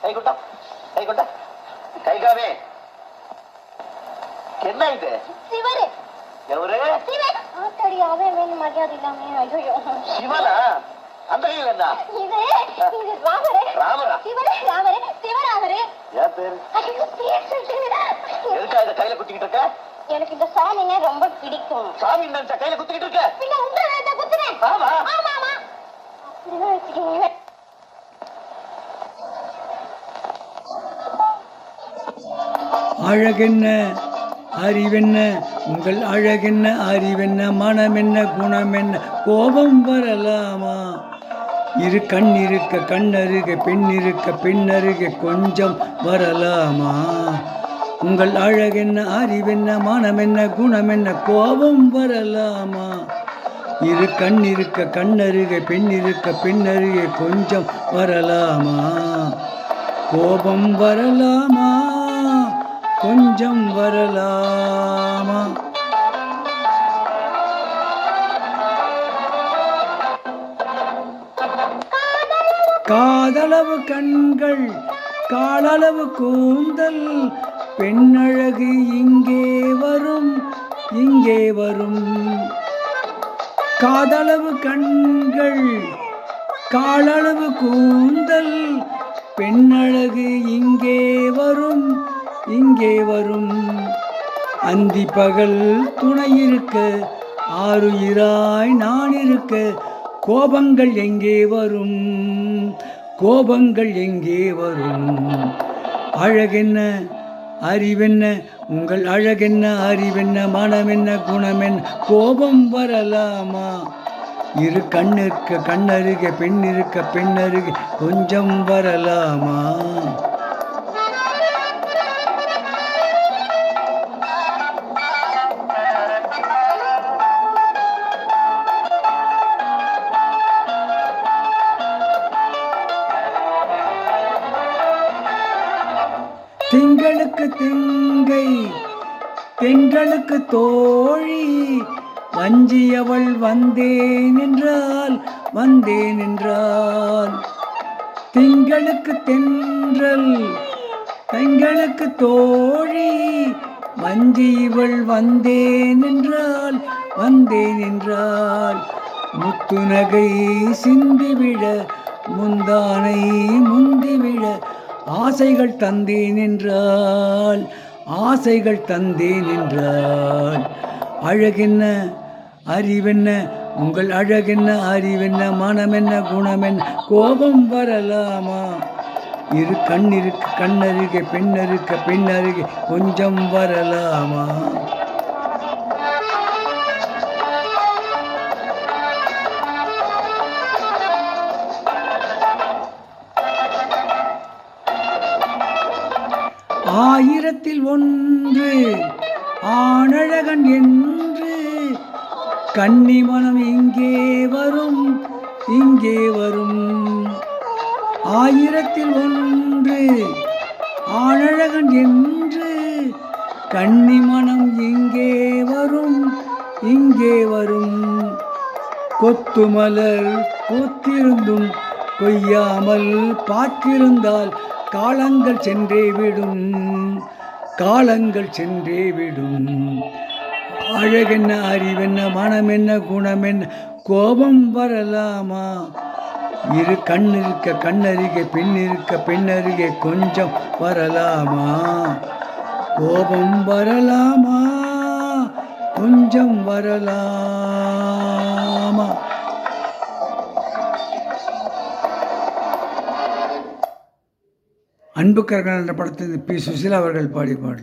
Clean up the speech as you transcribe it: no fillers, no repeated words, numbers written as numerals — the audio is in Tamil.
கை கொண்டா, கை கொண்டா, கை காவே. என்ன இது? சிவரு. எவரு? சிவன். ஆத்தாடி அவன் வேணும் மரியாதை இல்லாம. ஐயோ. சிவனா? அந்த கையில் என்ன? இது ராமரே. ராமரா? சிவரே ராமரே, சிவராமரே. ஏன் பேரு? ஐயோ பேர் சொல்லிட்டு. எதுக்கா இதை கையில குத்திக்கிட்டு இருக்க? எனக்கு இந்த சாமிங்க ரொம்ப பிடிக்கும். சாமி நினைச்சா கையில குத்திக்கிட்டு இருக்க? பின்ன உங்களை நினைச்சா குத்துறேன். ஆமா. ஆமா ஆமா. அப்படிதான் வச்சுக்கோங்க. அழகென்ன அறிவென்ன உங்கள் அழகென்ன அறிவென்ன மனமென்ன குணமென்ன கோபம் வரலாமா? இரு கண் இருக்க கண்ணருக பெண் இருக்க பெண்ணருக கொஞ்சம் வரலாமா? உங்கள் அழகென்ன அறிவென்ன மனமென்ன குணமென்ன கோபம் வரலாமா? இரு கண் இருக்க கண்ணருக பெண் இருக்க பெண்ணருக கொஞ்சம் வரலாமா? கோபம் வரலாமா? கொஞ்சம் வரலாமா? காதளவு கண்கள் காலளவு கூந்தல் பெண்ணழகு இங்கே வரும் இங்கே வரும். காதளவு கண்கள் காலளவு கூந்தல் பெண்ணழகு இங்கே வரும் இங்கே வரும். அந்தி பகல் துணை இருக்க ஆருயிராய் நான் இருக்க கோபங்கள் எங்கே வரும் கோபங்கள் எங்கே வரும்? அழகென்ன அறிவென்ன உங்கள் அழகென்ன அறிவென்ன மனமென்ன குணமென்ன கோபம் வரலாமா? இரு கண்ணிருக்க கண்ணருக பெண் இருக்க பெண்ணருக கொஞ்சம் வரலாமா? திங்களுக்கு திங்கை தெங்களுக்கு தோழி வஞ்சியவள் வந்தேன் என்றால் வந்தேன் என்றால். திங்களுக்கு தென்றல் தெங்களுக்கு தோழி வஞ்சியவள் வந்தேன் என்றால் வந்தேன் என்றால். முத்துநகை சிந்திவிட முந்தானை முந்திவிட ஆசைகள் தந்தேன் என்றால் ஆசைகள் தந்தேன் என்றால். அழகென்ன அறிவென்ன உங்கள் அழகென்ன அறிவென்ன மனமென்ன குணமென்ன கோபம் வரலாமா? இரு கண்ணிருக்கு கண்ணருக பெண்ணருக்க பெண்ணருக கொஞ்சம் வரலாமா? ஆயிரத்தில் ஒன்று ஆணழகன் என்று கன்னி மனம் இங்கே வரும் இங்கே வரும். ஆயிரத்தில் ஒன்று ஆணழகன் என்று கன்னி மனம் இங்கே வரும் இங்கே வரும். கொத்துமலர் பூத்திருந்தும் கொய்யாமல் பார்த்திருந்தால் காலங்கள் சென்றே விடும் காலங்கள் சென்றே விடும். அழகென்ன அறிவென்ன மனமென்ன குணமென்ன கோபம் வரலாமா? இரு கண் இருக்க கண்ணருகே பெண் இருக்க பெண்ணருகே கொஞ்சம் வரலாமா? கோபம் வரலாமா? கொஞ்சம் வரலாமா? அன்புக்கரகன் என்ற படத்தில் பி. சுசீலா அவர்கள் பாடி பாடு.